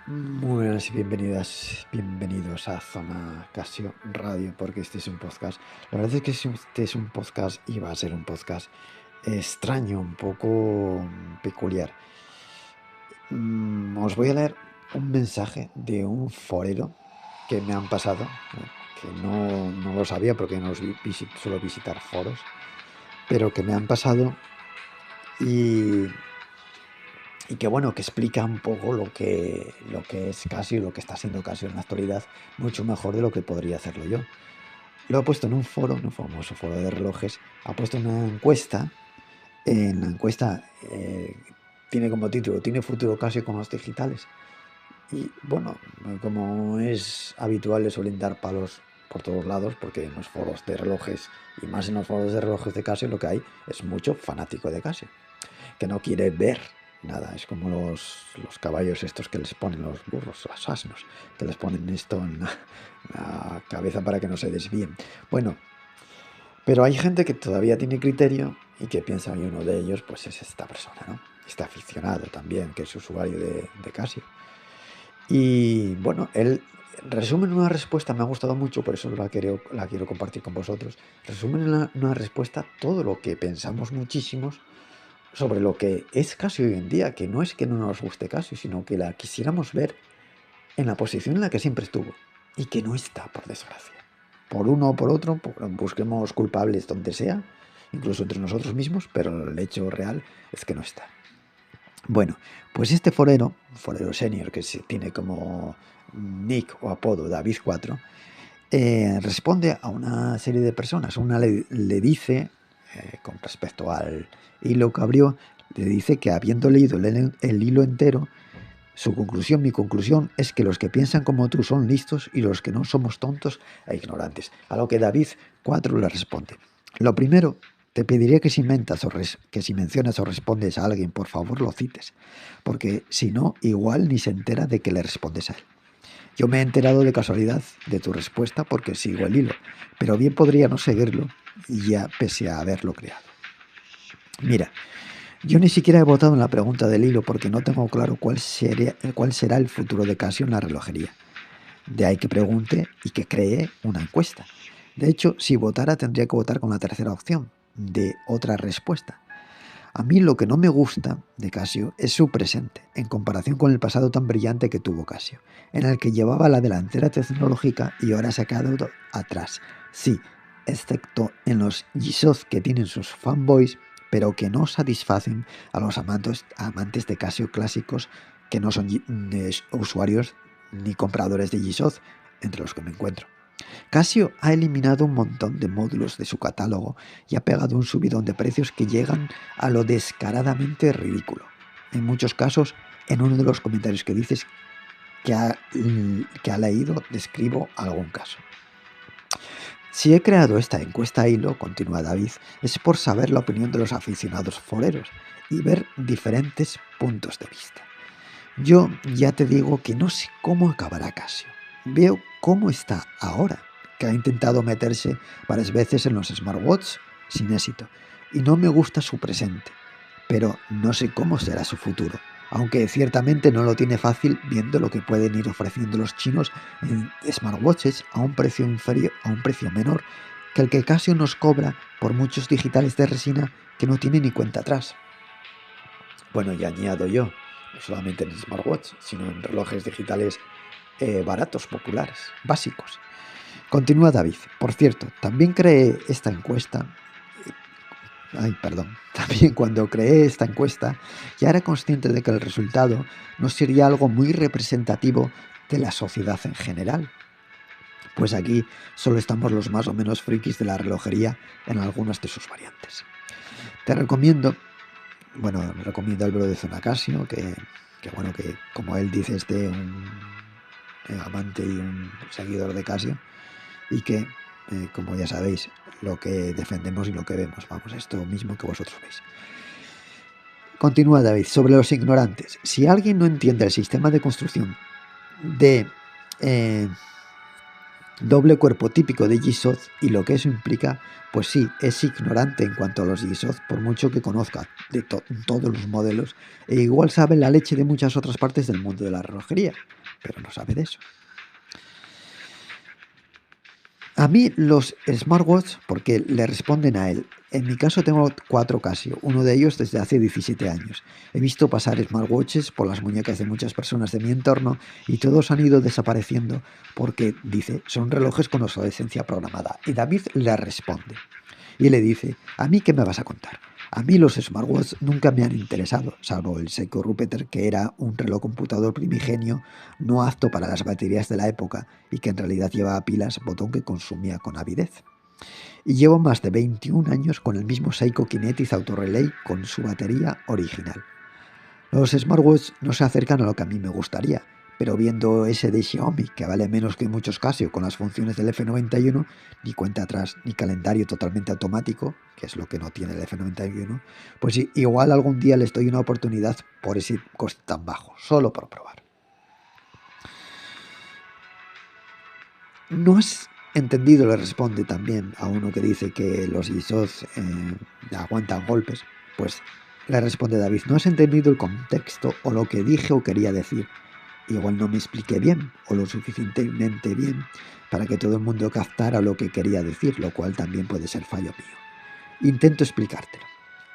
Muy buenas y bienvenidos a Zona Casio Radio, porque este es un podcast. La verdad es que este es un podcast y va a ser un podcast extraño, un poco peculiar. Os voy a leer un mensaje de un forero que me han pasado, que no lo sabía porque no suelo visitar foros, pero que me han pasado y que bueno, que explica un poco lo que es Casio, lo que está siendo Casio en la actualidad, mucho mejor de lo que podría hacerlo yo. Lo ha puesto en un foro, un famoso foro de relojes, ha puesto una encuesta. En la encuesta tiene como título, ¿tiene futuro Casio con los digitales? Y bueno, como es habitual, le suelen dar palos por todos lados, porque en los foros de relojes, y más en los foros de relojes de Casio, lo que hay es mucho fanático de Casio que no quiere ver nada. Es como los caballos estos que les ponen, los burros, los asnos, que les ponen esto en la cabeza para que no se desvíen. Bueno, pero hay gente que todavía tiene criterio y que piensa, y uno de ellos pues es esta persona, ¿no? Este aficionado también, que es usuario de Casio. Y bueno, él resume en una respuesta, me ha gustado mucho, por eso la quiero compartir con vosotros. Resume en una respuesta todo lo que pensamos muchísimos sobre lo que es Casio hoy en día, que no es que no nos guste Casio, sino que la quisiéramos ver en la posición en la que siempre estuvo y que no está, por desgracia. Por uno o por otro, busquemos culpables donde sea, incluso entre nosotros mismos, pero el hecho real es que no está. Bueno, pues este forero senior, que tiene como nick o apodo David 4, responde a una serie de personas. Una le dice, con respecto al hilo que abrió, le dice que habiendo leído el hilo entero, mi conclusión es que los que piensan como tú son listos y los que no somos tontos e ignorantes. A lo que David 4 le responde. Lo primero, te pediría que que si mencionas o respondes a alguien, por favor lo cites, porque si no, igual ni se entera de que le respondes a él. Yo me he enterado de casualidad de tu respuesta porque sigo el hilo, pero bien podría no seguirlo y ya pese a haberlo creado. Mira, yo ni siquiera he votado en la pregunta del hilo porque no tengo claro cuál será el futuro de Casio en la relojería. De ahí que pregunte y que cree una encuesta. De hecho, si votara tendría que votar con la tercera opción, de otra respuesta. A mí lo que no me gusta de Casio es su presente, en comparación con el pasado tan brillante que tuvo Casio, en el que llevaba la delantera tecnológica y ahora se ha quedado atrás. Sí, excepto en los G-Shock que tienen sus fanboys, pero que no satisfacen a los amantes de Casio clásicos que no son usuarios ni compradores de G-Shock, entre los que me encuentro. Casio ha eliminado un montón de módulos de su catálogo y ha pegado un subidón de precios que llegan a lo descaradamente ridículo. En muchos casos, en uno de los comentarios que dices que ha leído, describo algún caso. Si he creado esta encuesta a hilo, continúa David, es por saber la opinión de los aficionados foreros y ver diferentes puntos de vista. Yo ya te digo que no sé cómo acabará Casio. Veo cómo está ahora, que ha intentado meterse varias veces en los smartwatches sin éxito, y no me gusta su presente, pero no sé cómo será su futuro, aunque ciertamente no lo tiene fácil viendo lo que pueden ir ofreciendo los chinos en smartwatches a un precio inferior, a un precio menor que el que Casio nos cobra por muchos digitales de resina que no tiene ni cuenta atrás. Bueno, y añado yo, no solamente en smartwatch, sino en relojes digitales baratos, populares, básicos. Continúa David. Por cierto, también creé esta encuesta. Ay, perdón. También cuando creé esta encuesta, ya era consciente de que el resultado no sería algo muy representativo de la sociedad en general. Pues aquí solo estamos los más o menos frikis de la relojería en algunas de sus variantes. Te recomiendo recomiendo el blog de Zona Casio, bueno, que como él dice, es de un amante y un seguidor de Casio, y que, como ya sabéis, lo que defendemos y lo que vemos, vamos, esto mismo que vosotros veis. Continúa David, sobre los ignorantes. Si alguien no entiende el sistema de construcción de, eh, doble cuerpo típico de Yesod, y lo que eso implica, pues sí, es ignorante en cuanto a los Yesod, por mucho que conozca de todos los modelos, e igual sabe la leche de muchas otras partes del mundo de la relojería, pero no sabe de eso. A mí los smartwatch, porque le responden a él. En mi caso tengo 4 Casio, uno de ellos desde hace 17 años. He visto pasar smartwatches por las muñecas de muchas personas de mi entorno y todos han ido desapareciendo porque, dice, son relojes con obsolescencia programada. Y David le responde y le dice, ¿a mí qué me vas a contar? A mí los smartwatch nunca me han interesado, salvo el Seiko Rupeter, que era un reloj computador primigenio no apto para las baterías de la época y que en realidad llevaba pilas, botón que consumía con avidez. Y llevo más de 21 años con el mismo Seiko Kinetis Auto Relay con su batería original. Los smartwatch no se acercan a lo que a mí me gustaría, pero viendo ese de Xiaomi, que vale menos que muchos Casio con las funciones del F91, ni cuenta atrás ni calendario totalmente automático, que es lo que no tiene el F91, pues igual algún día les doy una oportunidad por ese coste tan bajo, solo por probar. No has entendido, le responde también a uno que dice que los ISOs aguantan golpes. Pues le responde David, no has entendido el contexto o lo que dije o quería decir. Igual no me expliqué bien o lo suficientemente bien para que todo el mundo captara lo que quería decir, lo cual también puede ser fallo mío. Intento explicártelo.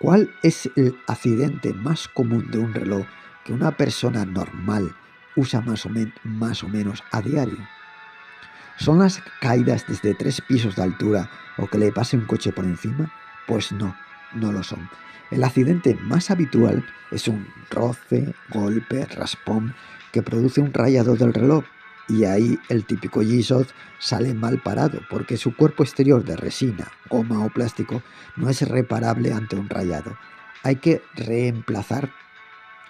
¿Cuál es el accidente más común de un reloj que una persona normal usa más o menos a diario? ¿Son las caídas desde 3 pisos de altura o que le pase un coche por encima? Pues no, no lo son. El accidente más habitual es un roce, golpe, raspón que produce un rayado del reloj, y ahí el típico G-Shock sale mal parado porque su cuerpo exterior de resina, goma o plástico no es reparable ante un rayado. Hay que reemplazar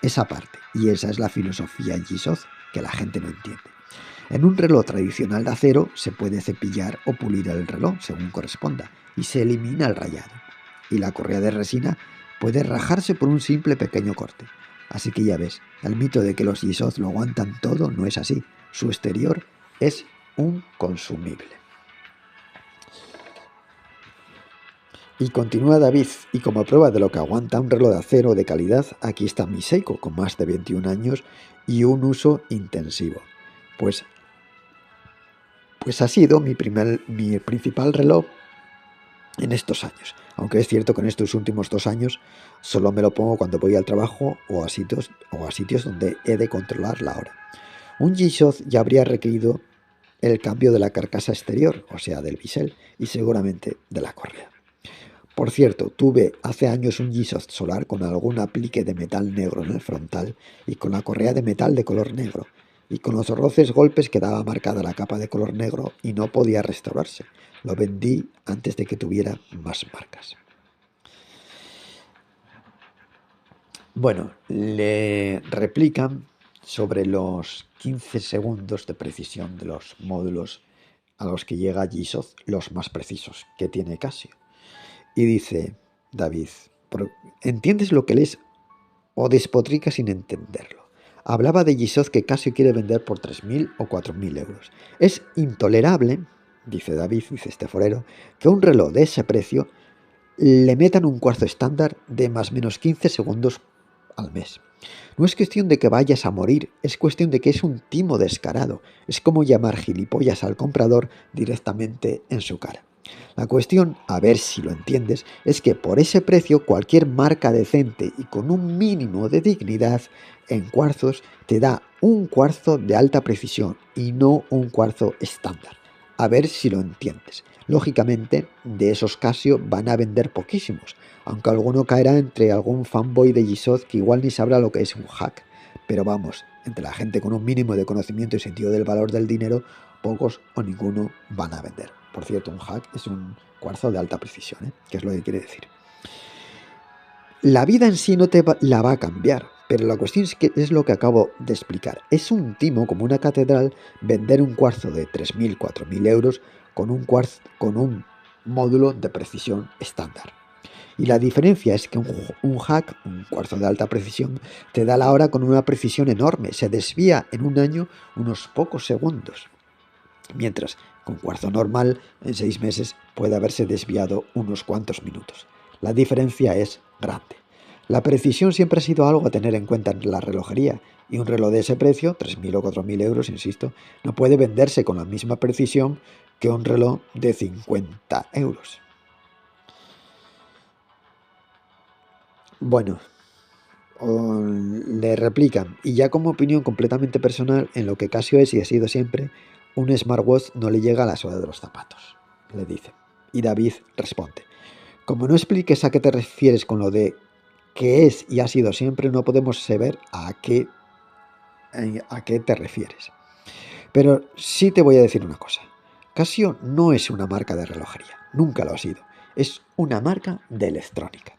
esa parte, y esa es la filosofía G-Shock que la gente no entiende. En un reloj tradicional de acero se puede cepillar o pulir el reloj según corresponda y se elimina el rayado. Y la correa de resina puede rajarse por un simple pequeño corte. Así que ya ves, el mito de que los G-Shock lo aguantan todo no es así. Su exterior es un consumible. Y continúa David, y como prueba de lo que aguanta un reloj de acero de calidad, aquí está mi Seiko con más de 21 años y un uso intensivo. Pues ha sido mi principal reloj en estos años. Aunque es cierto que en estos últimos 2 años solo me lo pongo cuando voy al trabajo o a sitios donde he de controlar la hora. Un G-Shock ya habría requerido el cambio de la carcasa exterior, o sea, del bisel, y seguramente de la correa. Por cierto, tuve hace años un G-Shock solar con algún aplique de metal negro en el frontal y con la correa de metal de color negro, y con los roces golpes quedaba marcada la capa de color negro y no podía restaurarse. Lo vendí antes de que tuviera más marcas. Bueno, le replican sobre los 15 segundos de precisión de los módulos a los que llega G-Shock, los más precisos que tiene Casio. Y dice David, ¿entiendes lo que lees o despotrica sin entenderlo? Hablaba de G-Shock que Casio quiere vender por 3.000 o 4.000 euros. Es intolerable, dice David, dice este forero, que un reloj de ese precio le metan un cuarzo estándar de más o menos 15 segundos al mes. No es cuestión de que vayas a morir, es cuestión de que es un timo descarado. Es como llamar gilipollas al comprador directamente en su cara. La cuestión, a ver si lo entiendes, es que por ese precio cualquier marca decente y con un mínimo de dignidad en cuarzos te da un cuarzo de alta precisión y no un cuarzo estándar. A ver si lo entiendes. Lógicamente, de esos Casio van a vender poquísimos, aunque alguno caerá entre algún fanboy de G-Shock que igual ni sabrá lo que es un hack. Pero vamos, entre la gente con un mínimo de conocimiento y sentido del valor del dinero, pocos o ninguno van a vender. Por cierto, un hack es un cuarzo de alta precisión, que es lo que quiere decir. La vida en sí no te la va a cambiar, pero la cuestión es que es lo que acabo de explicar. Es un timo, como una catedral, vender un cuarzo de 3.000, 4.000 euros con un módulo de precisión estándar. Y la diferencia es que un hack, un cuarzo de alta precisión, te da la hora con una precisión enorme. Se desvía en un año unos pocos segundos. mientras con cuarzo normal en 6 meses puede haberse desviado unos cuantos minutos. La diferencia es grande. La precisión siempre ha sido algo a tener en cuenta en la relojería, y un reloj de ese precio, 3.000 o 4.000 euros, insisto, no puede venderse con la misma precisión que un reloj de 50 euros. Bueno, le replican, y ya como opinión completamente personal, en lo que Casio es y ha sido siempre, un smartwatch no le llega a la suela de los zapatos, le dice. Y David responde, como no expliques a qué te refieres con lo de que es y ha sido siempre, no podemos saber a qué te refieres. Pero sí te voy a decir una cosa. Casio no es una marca de relojería, nunca lo ha sido. Es una marca de electrónica.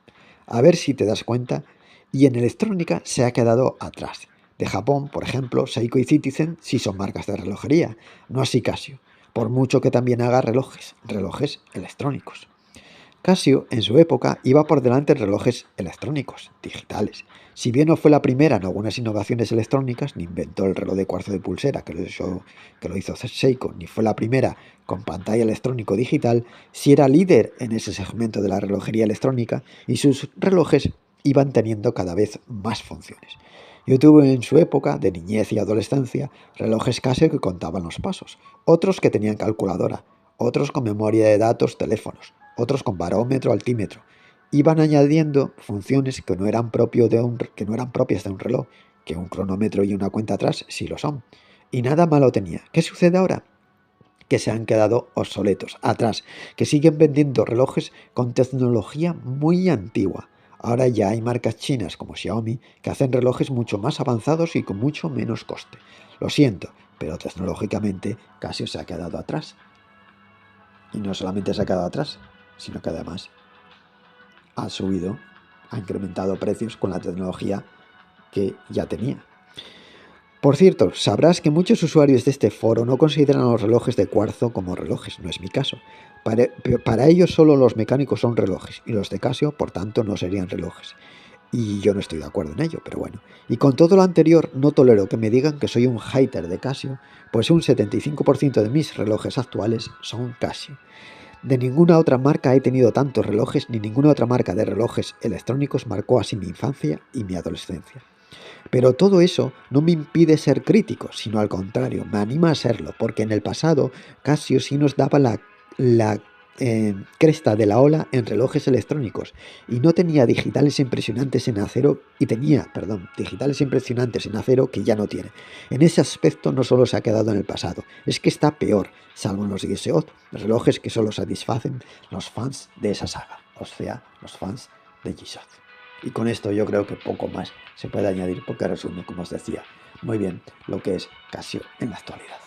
A ver si te das cuenta, y en electrónica se ha quedado atrás. De Japón, por ejemplo, Seiko y Citizen sí son marcas de relojería, no así Casio, por mucho que también haga relojes electrónicos. Casio, en su época, iba por delante en relojes electrónicos, digitales. Si bien no fue la primera en algunas innovaciones electrónicas, ni inventó el reloj de cuarzo de pulsera que lo hizo Seiko, ni fue la primera con pantalla electrónico digital, sí era líder en ese segmento de la relojería electrónica y sus relojes iban teniendo cada vez más funciones. Yo tuve en su época, de niñez y adolescencia, relojes Casio que contaban los pasos, otros que tenían calculadora, otros con memoria de datos, teléfonos, otros con barómetro, altímetro. Iban añadiendo funciones que no eran propias de un reloj, que un cronómetro y una cuenta atrás sí lo son. Y nada malo tenía. ¿Qué sucede ahora? Que se han quedado obsoletos, atrás, que siguen vendiendo relojes con tecnología muy antigua. Ahora ya hay marcas chinas como Xiaomi que hacen relojes mucho más avanzados y con mucho menos coste. Lo siento, pero tecnológicamente Casio se ha quedado atrás. Y no solamente se ha quedado atrás, sino que además ha subido, ha incrementado precios con la tecnología que ya tenía. Por cierto, sabrás que muchos usuarios de este foro no consideran a los relojes de cuarzo como relojes, no es mi caso. Para ellos solo los mecánicos son relojes y los de Casio, por tanto, no serían relojes. Y yo no estoy de acuerdo en ello, pero bueno. Y con todo lo anterior, no tolero que me digan que soy un hater de Casio, pues un 75% de mis relojes actuales son Casio. De ninguna otra marca he tenido tantos relojes, ni ninguna otra marca de relojes electrónicos marcó así mi infancia y mi adolescencia. Pero todo eso no me impide ser crítico, sino al contrario, me anima a serlo, porque en el pasado Casio sí nos daba la cresta de la ola en relojes electrónicos y no tenía digitales impresionantes en acero y tenía, perdón, digitales impresionantes en acero que ya no tiene. En ese aspecto no solo se ha quedado en el pasado, es que está peor, salvo en los Giseot, relojes que solo satisfacen los fans de esa saga, o sea, los fans de Giseot. Y con esto yo creo que poco más se puede añadir porque resume, como os decía, muy bien lo que es Casio en la actualidad.